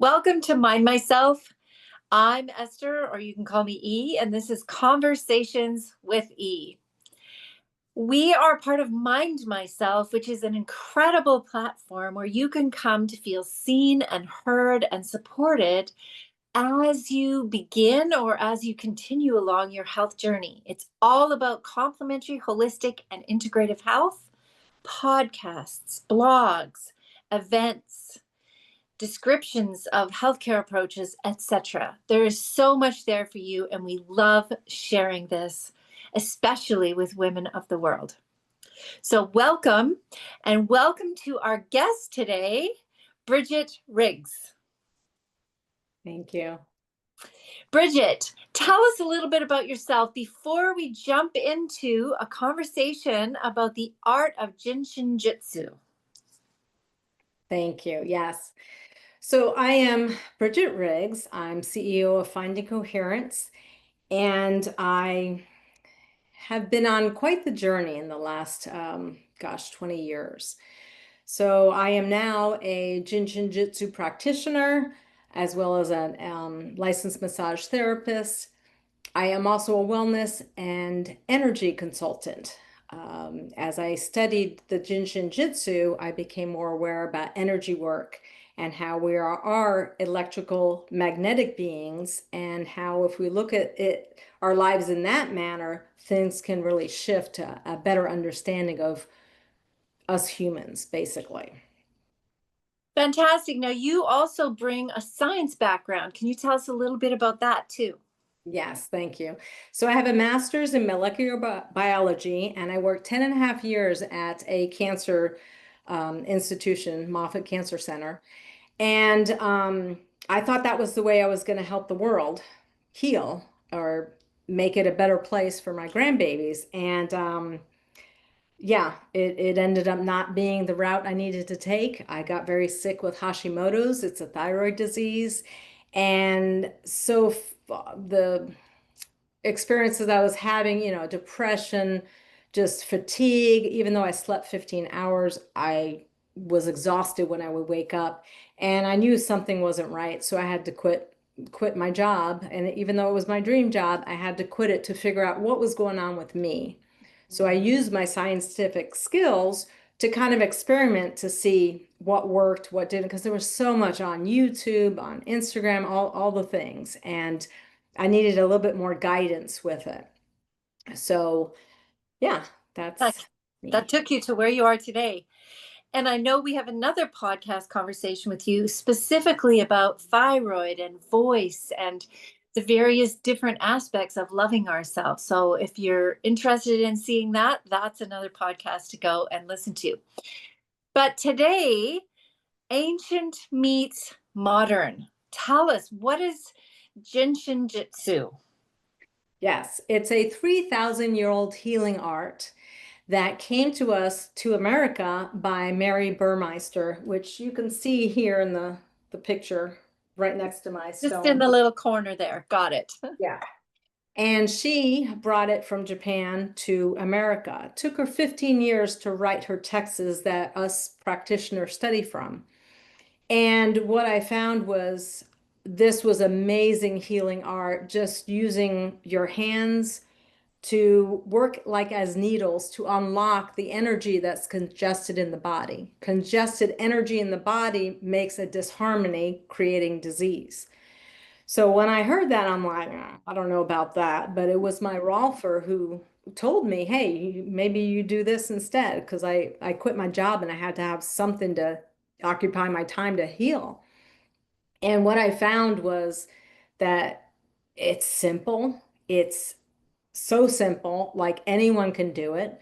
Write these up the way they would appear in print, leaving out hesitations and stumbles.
Welcome to Mind Myself. I'm Esther, or you can call me E, and this is Conversations with E. We are part of Mind Myself, which is an incredible platform where you can come to feel seen and heard and supported as you begin or as you continue along your health journey. It's all about complementary, holistic, and integrative health, podcasts, blogs, events, descriptions of healthcare approaches, etc. There is so much there for you, and we love sharing this, especially with women of the world. So welcome, and welcome to our guest today, Bridget Riggs. Thank you. Bridget, tell us a little bit about yourself before we jump into a conversation about the art of Jin Shin Jyutsu. Thank you. Yes. So I am Bridget Riggs. I'm CEO of Finding Coherence, and I have been on quite the journey in the last, 20 years. So I am now a Jin Shin Jyutsu practitioner, as well as a licensed massage therapist. I am also a wellness and energy consultant. As I studied the Jin Shin Jyutsu, I became more aware about energy work and how we are electrical magnetic beings, and how if we look at it, our lives in that manner, things can really shift to a better understanding of us humans, basically. Fantastic. Now, you also bring a science background. Can you tell us a little bit about that too? Yes, thank you. So I have a master's in molecular biology, and I worked 10 and a half years at a cancer institution, Moffitt Cancer Center. And I thought that was the way I was going to help the world heal or make it a better place for my grandbabies. And yeah, it ended up not being the route I needed to take. I got very sick with Hashimoto's. It's a thyroid disease. And so the experiences I was having, depression, just fatigue, even though I slept 15 hours, I was exhausted when I would wake up, and I knew something wasn't right. So I had to quit my job. And even though it was my dream job, I had to quit it to figure out what was going on with me. So I used my scientific skills to kind of experiment to see what worked, what didn't, because there was so much on YouTube, on Instagram, all the things. And I needed a little bit more guidance with it. So yeah, that's me. That took you to where you are today. And I know we have another podcast conversation with you specifically about thyroid and voice and the various different aspects of loving ourselves. So if you're interested in seeing that, that's another podcast to go and listen to. But today, ancient meets modern. Tell us, what is Jin Shin Jyutsu? Yes, it's a 3,000-year-old healing art that came to us, to America, by Mary Burmeister, which you can see here in the picture right next to my stone. Just in the little corner there. Got it. Yeah. And she brought it from Japan to America. It took her 15 years to write her texts that us practitioners study from. And what I found was this was amazing healing art, just using your hands to work like as needles to unlock the energy that's congested in the body. Congested energy in the body makes a disharmony, creating disease. So when I heard that, I'm like, I don't know about that. But it was my Rolfer who told me, hey, maybe you do this instead, because I quit my job and I had to have something to occupy my time to heal. And what I found was that it's simple. It's so simple, like anyone can do it.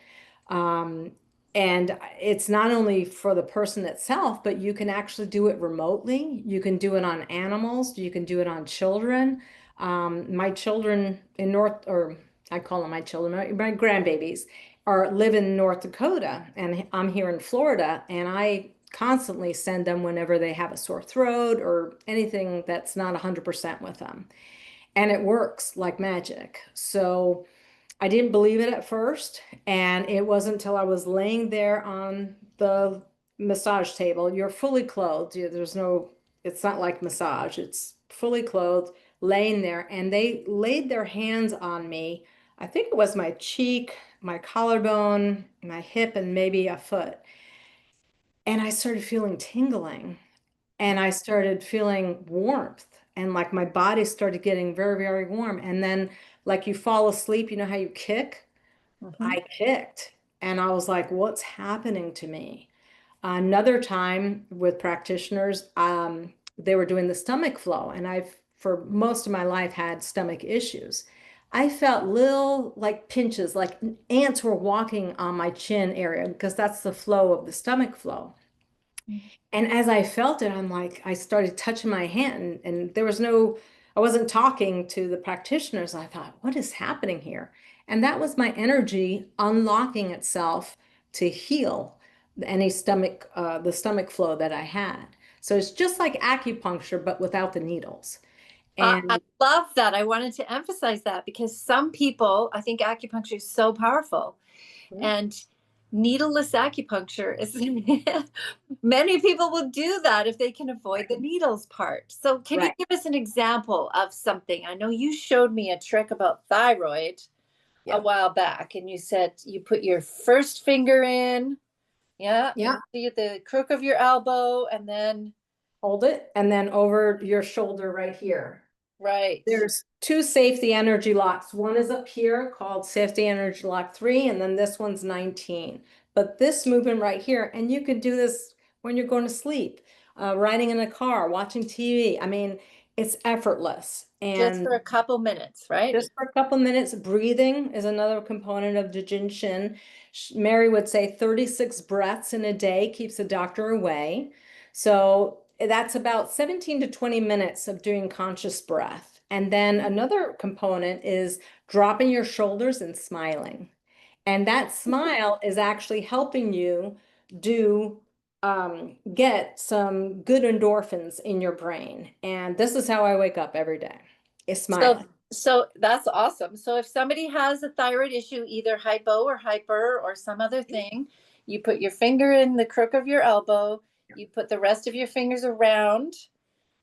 Um, and it's not only for the person itself, but you can actually do it remotely. You can do it on animals. You can do it on children. My children in or I call them my children, my grandbabies live in North Dakota, and I'm here in Florida, and I constantly send them whenever they have a sore throat or anything that's not 100% with them. And it works like magic. So I didn't believe it at first, and it wasn't until I was laying there on the massage table. You're fully clothed. It's not like massage. It's fully clothed, laying there, and they laid their hands on me. I think it was my cheek, my collarbone, my hip, and maybe a foot. And I started feeling tingling, and I started feeling warmth, and like my body started getting very, very warm. And then, like you fall asleep, you know how you kick? Mhm. I kicked, and I was like, what's happening to me? Another time with practitioners, they were doing the stomach flow, and I've, for most of my life, had stomach issues. I felt little like pinches, like ants were walking on my chin area because that's the flow of the stomach flow. And as I felt it, I'm like, I started touching my hand, and there was no, I wasn't talking to the practitioners. I thought, what is happening here? And that was my energy unlocking itself to heal any stomach, the stomach flow that I had. So it's just like acupuncture, but without the needles. I And love that. I wanted to emphasize that because some people, I think acupuncture is so powerful, yeah, and needleless acupuncture is many people will do that if they can avoid right, the needles part. So, can you right. give us an example of something? I know you showed me a trick about thyroid a Yeah, while back, and you said you put your first finger in, yeah, yeah. into the crook of your elbow, and then, Hold it, and then over your shoulder right here. right, There's two safety energy locks. One is up here called safety energy lock 3, and then this one's 19. But this movement right here, and you could do this when you're going to sleep, riding in a car, watching TV. I mean, it's effortless. just And for a couple minutes, right? just for a couple minutes, breathing is another component of the Jin Shin. Mary would say 36 breaths in a day keeps the doctor away. So that's about 17 to 20 minutes of doing conscious breath. And then another component is dropping your shoulders and smiling. And that smile is actually helping you do get some good endorphins in your brain. And this is how I wake up every day, is So smiling. so that's awesome. So if somebody has a thyroid issue, either hypo or hyper or some other thing, you put your finger in the crook of your elbow, you put the rest of your fingers around,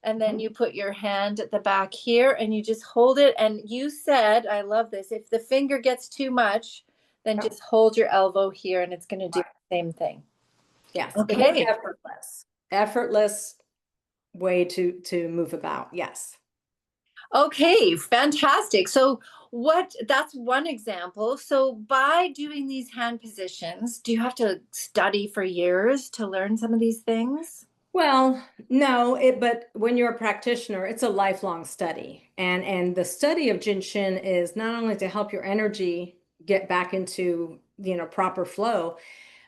and then Mhm. you put your hand at the back here and you just hold it. And you said, I love this, if the finger gets too much, then Yep. just hold your elbow here and it's going to do Right. the same thing. Yes, it is Okay. effortless. Effortless way to move about. Yes. Okay, fantastic. So what that's one example. So by doing these hand positions, do you have to study for years to learn some of these things? Well, no, but when you're a practitioner, it's a lifelong study. And the study of Jin Shin is not only to help your energy get back into, proper flow,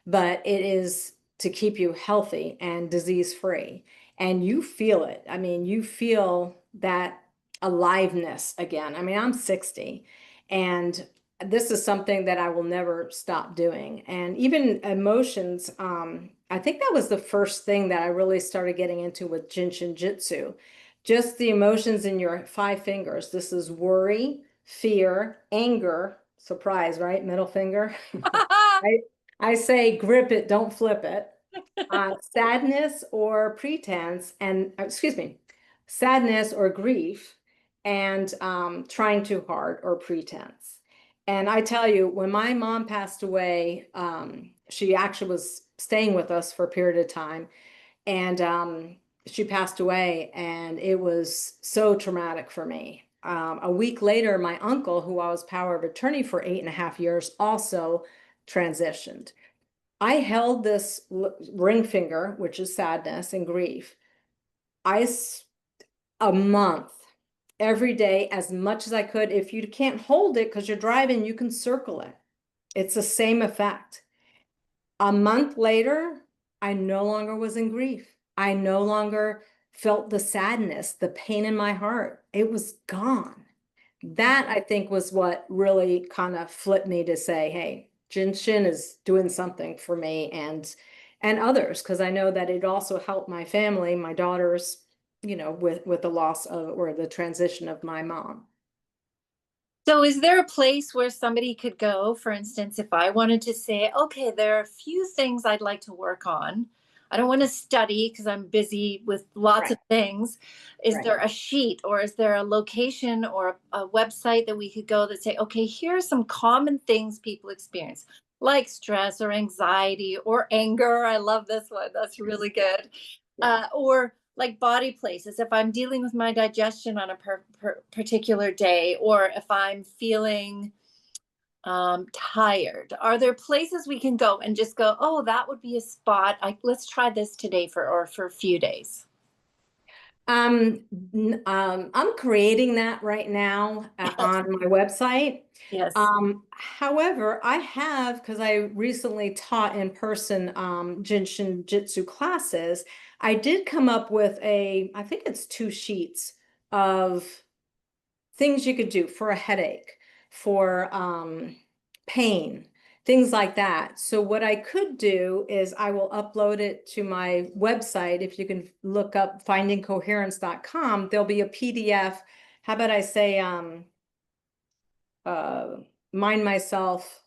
but it is to keep you healthy and disease free. And you feel it. I mean, you feel that aliveness again. I mean, I'm 60, and this is something that I will never stop doing. And even emotions, I think that was the first thing that I really started getting into with Jin Shin Jyutsu. Just the emotions in your 5 fingers. This is worry, fear, anger, surprise, right? Middle finger. I I say grip it, don't flip it. Sadness or pretense, and excuse me, sadness or grief, and trying too hard or pretense. And I tell you, when my mom passed away, she actually was staying with us for a period of time, and she passed away, and it was so traumatic for me. A week later, my uncle, who I was power of attorney for 8.5 years, also transitioned. I held this ring finger, which is sadness and grief, I a month every day as much as I could. If you can't hold it because you're driving, you can circle it. It's the same effect. A month later, I no longer was in grief. I no longer felt the sadness, the pain in my heart. It was gone. That I think was what really kind of flipped me to say, hey, Jin Shin is doing something for me and others, because I know that it also helped my family, my daughters, with the loss of or the transition of my mom. So is there a place where somebody could go, for instance, if I wanted to say, okay, there are a few things I'd like to work on. I don't want to study because I'm busy with lots of Right, things. Is right. there a sheet or is there a location or a website that we could go that say, okay, here are some common things people experience, like stress or anxiety or anger? I love this one. That's really Yeah, good. yeah. Or like body places, if I'm dealing with my digestion on a particular day, or if I'm feeling tired, are there places we can go and just go, oh, that would be a spot, let's try this today for a few days? I'm creating that right now Yes. on my website. Yes. However, I have, because I recently taught in person Jin Shin Jyutsu classes, I did come up with I think it's 2 sheets of things you could do for a headache, for pain, things like that. So what I could do is I will upload it to my website. If you can look up findingcoherence.com, there'll be a PDF. How about I say uh, Mind Myself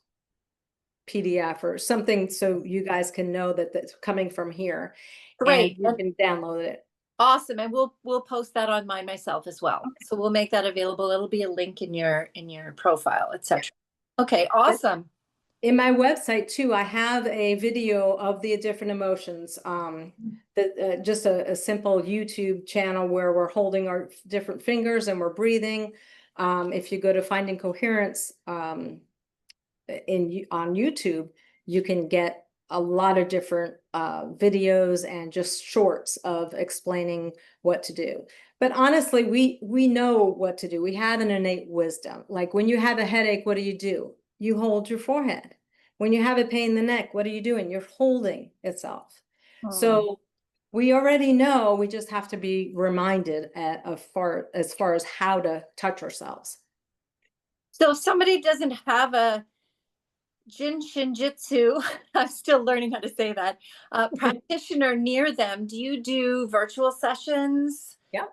PDF or something so you guys can know that that's coming from here and Great. you And can download it. awesome. And we'll post that on mine myself as well. So we'll make that available. It'll be a link in your profile, Yeah. etc. Okay, But awesome. in my website too, I have a video of the different emotions. Just a simple YouTube channel where we're holding our different fingers and we're breathing. If you go to Finding Coherence on YouTube, you can get a lot of different videos and just shorts of explaining what to do. But honestly, we know what to do. We have an innate wisdom. Like when you have a headache, what do? You hold your forehead. When you have a pain in the neck, what are you doing? You're holding itself. Hmm. So we already know, we just have to be reminded as far as how to touch ourselves. So if somebody doesn't have a Jin Shin Jyutsu, I'm still learning how to say that, practitioner near them, do you do virtual sessions? Yeah,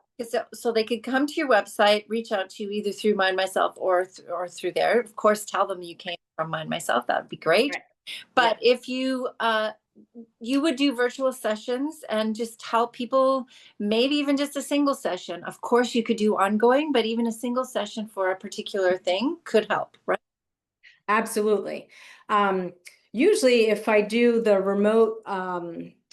So they could come to your website, reach out to you either through Mind Myself or through there. Of course, tell them you came from Mind Myself. That would be great. right. Yeah. But if you would do virtual sessions and just help people, maybe even just a single session. Of course, you could do ongoing, but even a single session for a particular thing could help, right? Absolutely. Usually if I do the remote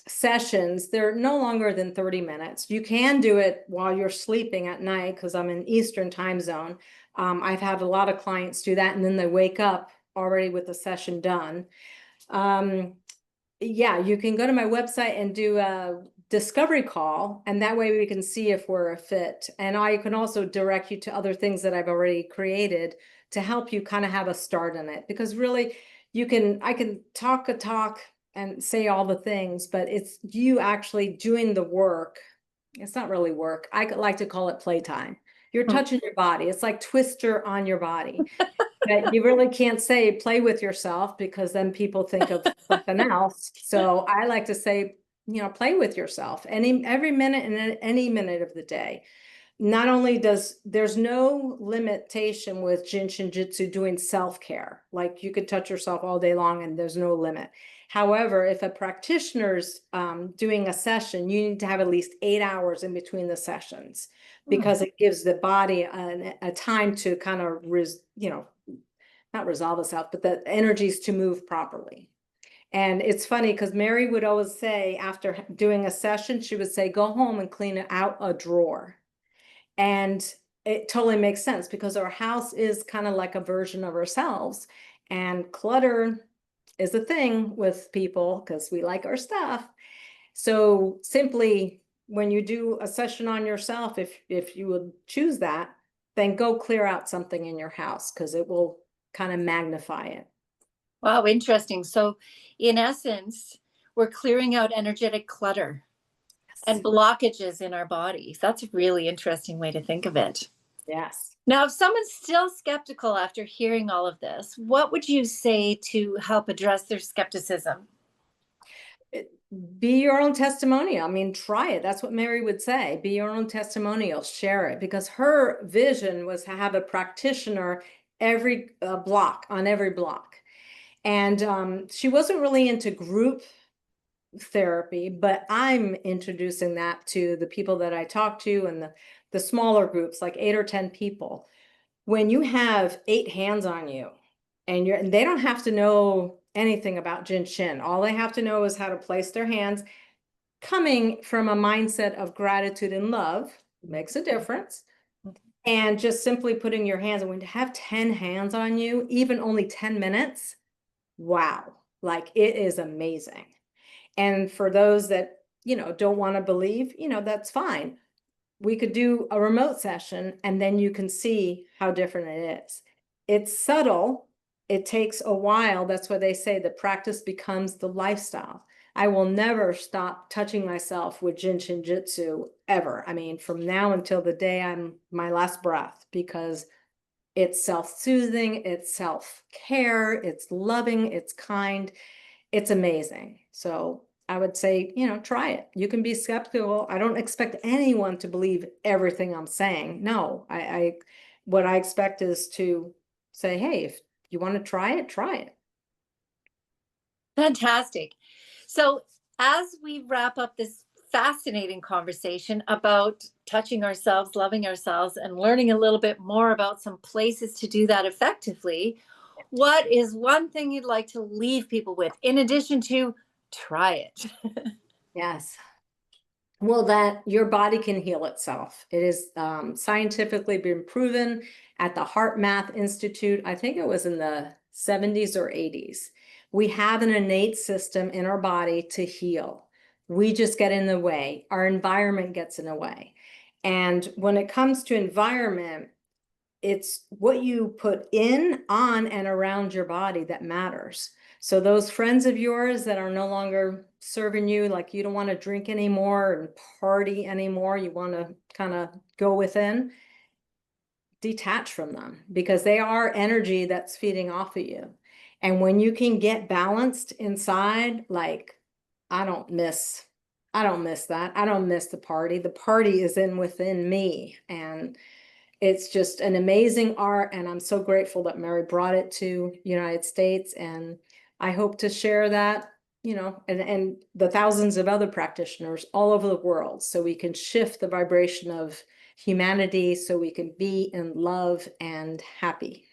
sessions, they're no longer than 30 minutes. You can do it while you're sleeping at night because I'm in Eastern time zone. I've had a lot of clients do that and then they wake up already with the session done. Um, yeah, you can go to my website and do a discovery call, and that way we can see if we're a fit. And I can also direct you to other things that I've already created to help you kind of have a start in it. Because really, I can talk a talk and say all the things, but it's you actually doing the work. It's not really work. I like to call it playtime. You're Hmm. touching your body. It's like Twister on your body. But you really can't say play with yourself because then people think of something else. So I like to say, play with yourself every minute and any minute of the day. Not only there's no limitation with Jin Shin Jyutsu doing self-care. Like you could touch yourself all day long and there's no limit. However, if a practitioner's doing a session, you need to have at least 8 hours in between the sessions Hmm. because it gives the body a time to kind of, not resolve itself, but the energies to move properly. And it's funny because Mary would always say after doing a session, she would say, go home and clean out a drawer. And it totally makes sense because our house is kind of like a version of ourselves. And clutter is a thing with people because we like our stuff. So simply when you do a session on yourself, if you would choose that, then go clear out something in your house because it will kind of magnify it. Wow, interesting. So, in essence, we're clearing out energetic clutter and Yes. blockages in our bodies. That's a really interesting way to think of it. Yes. Now, if someone's still skeptical after hearing all of this, what would you say to help address their skepticism? Be your own testimonial. I mean, try it. That's what Mary would say. Be your own testimonial, share it, because her vision was to have a practitioner every block on every block. And she wasn't really into group therapy, but I'm introducing that to the people that I talk to and the smaller groups, like 8 or 10 people. When you have 8 hands on you and they don't have to know anything about Jin Shin. All they have to know is how to place their hands, coming from a mindset of gratitude and love makes a difference. And just simply putting your hands, and when you have 10 hands on you, even only 10 minutes, wow, like it is amazing. And for those that, don't want to believe, that's fine. We could do a remote session and then you can see how different it is. It's subtle. It takes a while. That's why they say the practice becomes the lifestyle. I will never stop touching myself with Jin Shin Jyutsu ever. I mean, from now until the day I'm my last breath, because it's self-soothing, it's self-care, it's loving, it's kind, it's amazing. So I would say, try it. You can be skeptical. I don't expect anyone to believe everything I'm saying. No, what I expect is to say, hey, if you want to try it, try it. Fantastic. So, as we wrap up this fascinating conversation about touching ourselves, loving ourselves, and learning a little bit more about some places to do that effectively, what is one thing you'd like to leave people with in addition to try it? Yes. Well, that your body can heal itself. It is scientifically been proven at the Heart Math Institute. I think it was in the 70s or 80s. We have an innate system in our body to heal. We just get in the way. Our environment gets in the way. And when it comes to environment, it's what you put in, on, and around your body that matters. So those friends of yours that are no longer serving you, like you don't want to drink anymore and party anymore, you want to kind of go within, detach from them, because they are energy that's feeding off of you. And when you can get balanced inside, like I don't miss that. I don't miss the party. The party is within me. And it's just an amazing art, and I'm so grateful that Mary brought it to United States, and I hope to share that, and the thousands of other practitioners all over the world, so we can shift the vibration of humanity, so we can be in love and happy.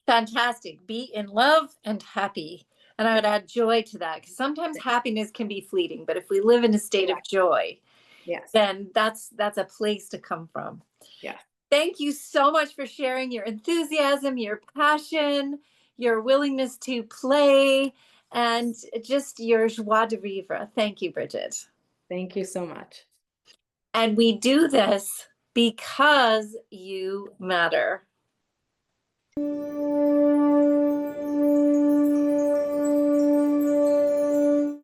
Fantastic. Be in love and happy. And I would add joy to that, because sometimes happiness can be fleeting, but if we live in a state of joy, Yes. then that's a place to come from. Yeah. Thank you so much for sharing your enthusiasm, your passion, your willingness to play, and just your joie de vivre. Thank you, Bridget. Thank you so much. And we do this because you matter.